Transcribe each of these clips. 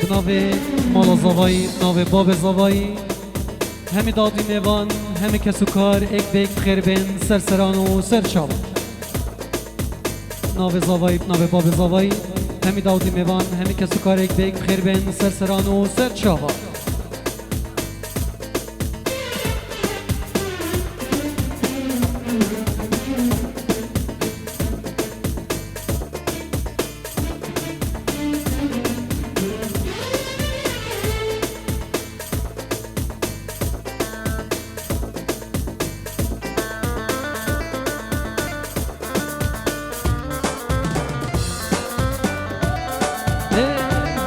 بناوی مالا زوایی بناوی باب زوایی همی دادی میوان همی کسو کار ایک بیک بخیر بین سرسران و سرچاو ناوی زوایی بناوی باب زوایی همی دادی میوان همی کسو کار ایک بیک بخیر بین سرسران و سرچاو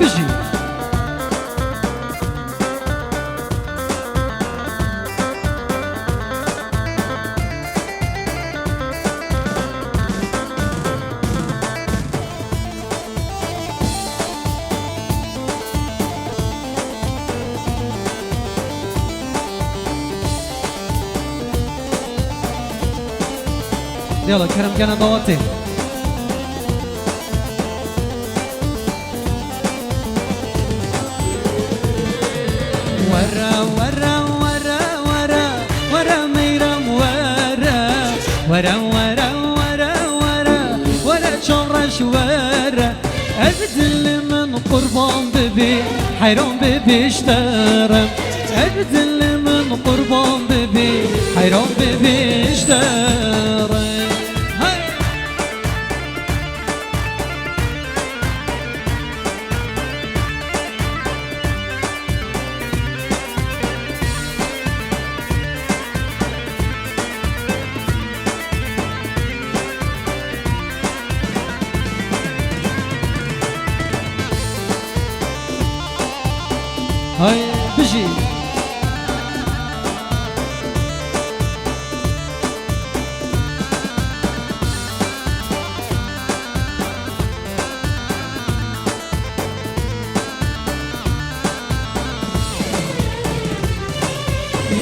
بجي يلا كرم جانا ضواتي ورا ورا ورا ورا ورا ميرم ورا ورا ورا ورا ورا ورا شمرش ورا أبدل من قربان ببي حيران ببي اشترم أبدل من قربان ببي حيران ببي اشترم هاي بجي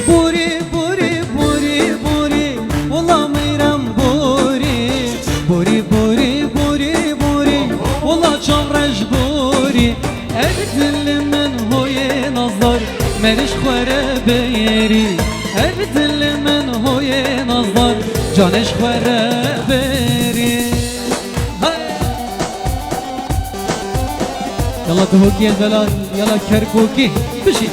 بوري بوري بوري بوري والله ميرم بوري بوري بوري بوري بوري والله شمرش بوري أبدل من هوي نظر مرش خوره بيري أبدل من هوي نظر جانش خوره بيري يلا تهوكي البلال يلا كركوكي بشي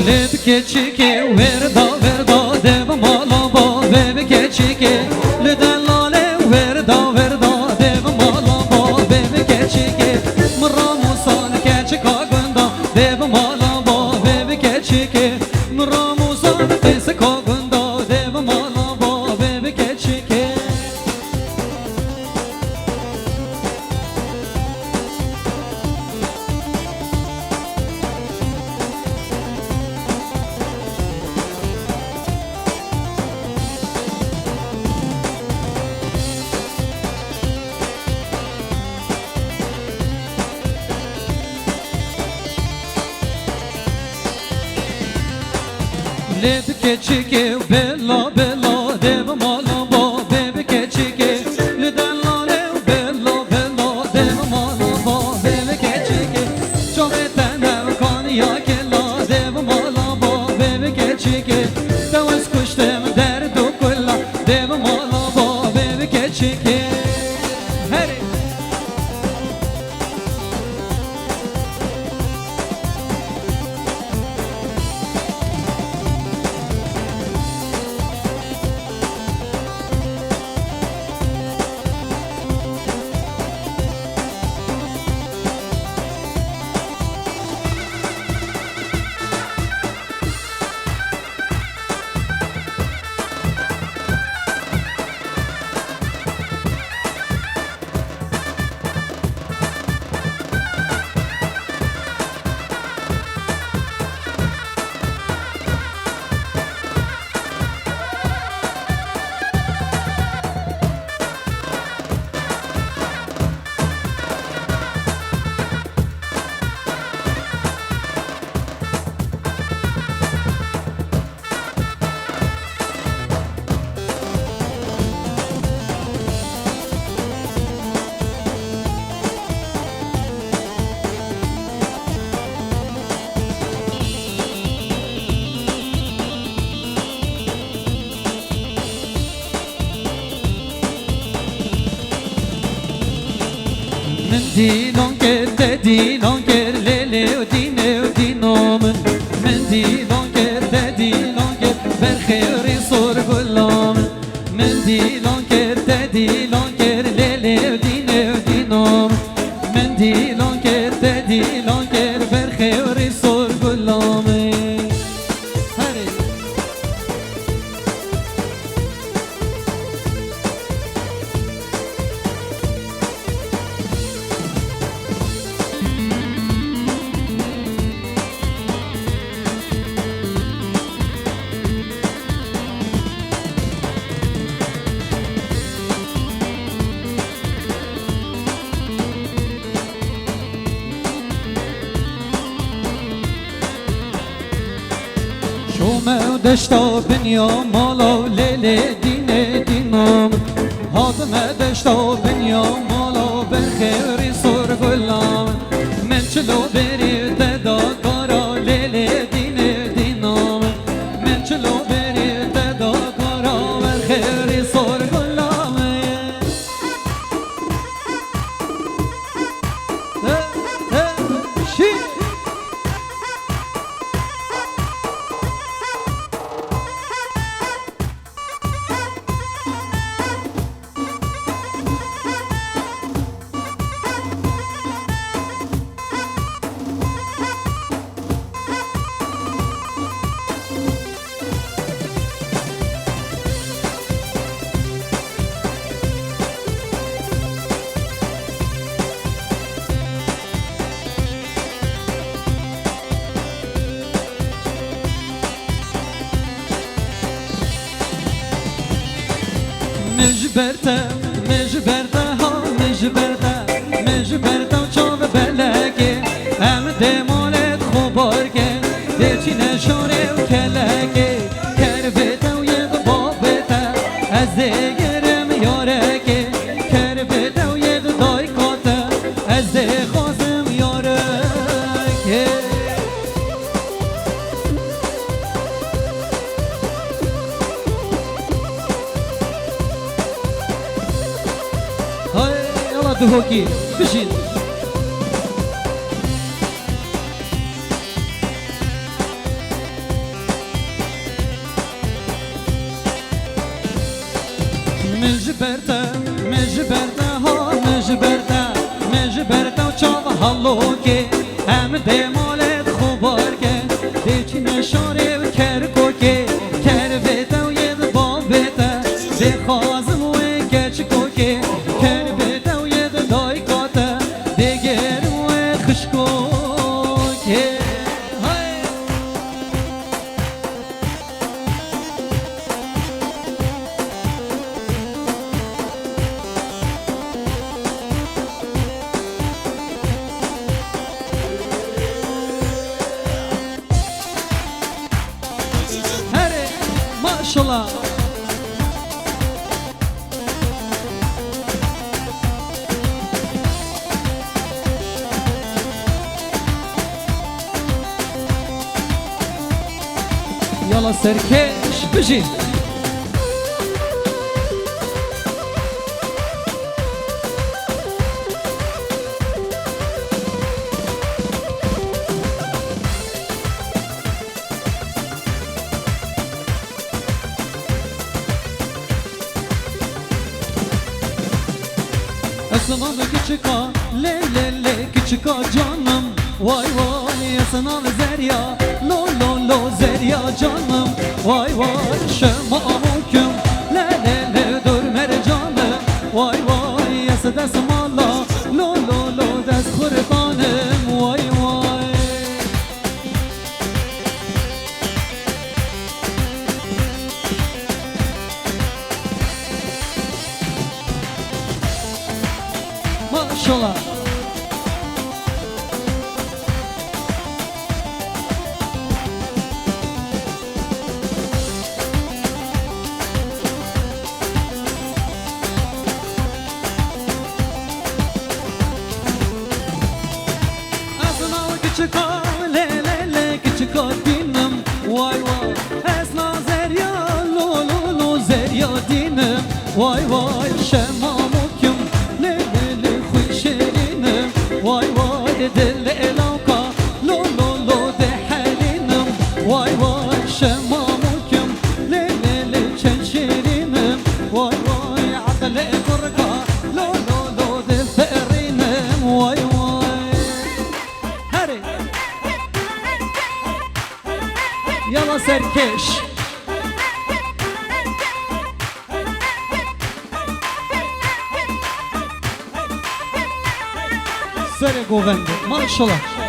لبكي تشيكي وردا وردا ديف مالا با بيبكي تشيكي لدلالي وردا وردا ديف مالا با بيبكي تشيكي مرا موسان كاتشكا غندا ديف مالا با بيبكي تشيكي مرا موسان تسكا غندا ديف مالا با بيبكي تشيكي لبكي تشيكي بلا بلا ديف مالا با بيبكي تشيكي لدلالي بلا بلا ديف مالا با بيبكي تشيكي شومتنا وكانيا كلا ديف مالا با بيبكي تشيكي توس كشتم دردو كلا ديف مالا با بيبكي تشيكي هري دیلان کرده دیلان کرد لیلی و دینه و دینامن من دیلان کرده دیلان کرد برخیری سر گلامن من دیلان کرده دیلان کرد لیلی و دینه و دینامن من دیلان کرده دیلان کرد برخیری سر گلامن شومه دشتا بنیا مالا لیلی دینه دینام هاتمه دشتا بنیا مالا برخیری سر گلام من چلو بری ددا کارا لیلی دینه دینام من چلو بری ددا کارا برخیری سر گلام شی مجبرته و چاو بلگه هم دمالت خوبارگه دیچی نشاره و کلگه کربته و یک بابته از دیگرم یارگه کربته و یک دایکاته از دیخوازم یارگه هوکی بشین مجبرته و چاو حلو که هم دمالت خوبار که دیچی نشاره و کرکو که کربته و ید بابته دیخوازم و گچکو که کربته و ید دایکاته دیگر و خشکو که ماشالله يلا سركش بجي Esnaf küçüka, le le le küçüka canım. Vay vay esnaf zerya, lo lo lo zerya canım. Vay vay şema hüküm, le le le dur mercanı. Vay vay esdes malla, lo lo lo des kurbanım. Vay vay. Maşallah. يلا سركش سر گوونده ماشالله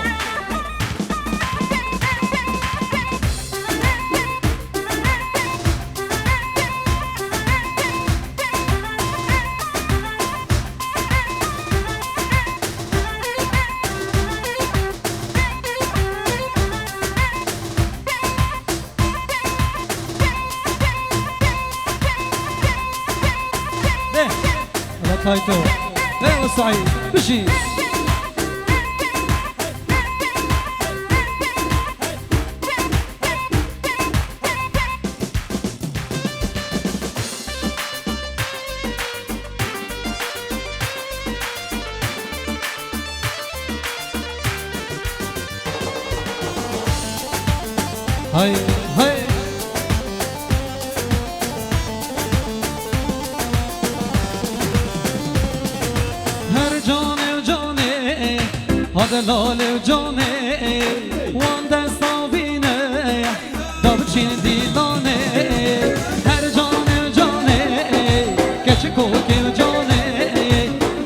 تايتو ايوه سعيد بشي هاي هاي دلال جانه وان دستا بینه دابچین دیلانه هر جانه کچه کوکل جانه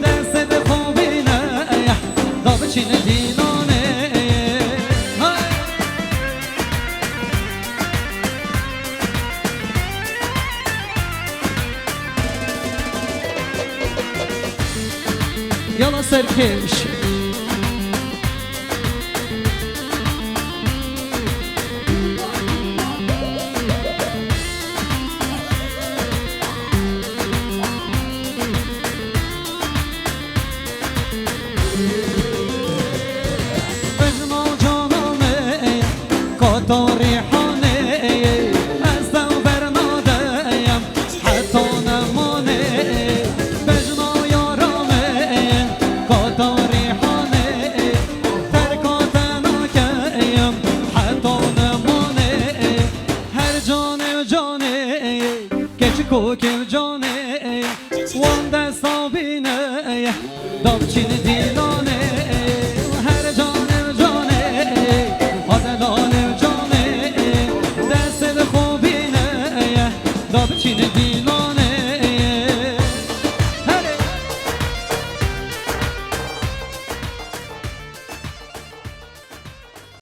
دست دفا بینه دابچین دیلانه یالا سرکش کوکل جانه وان دستا بینه دابچین دیلانه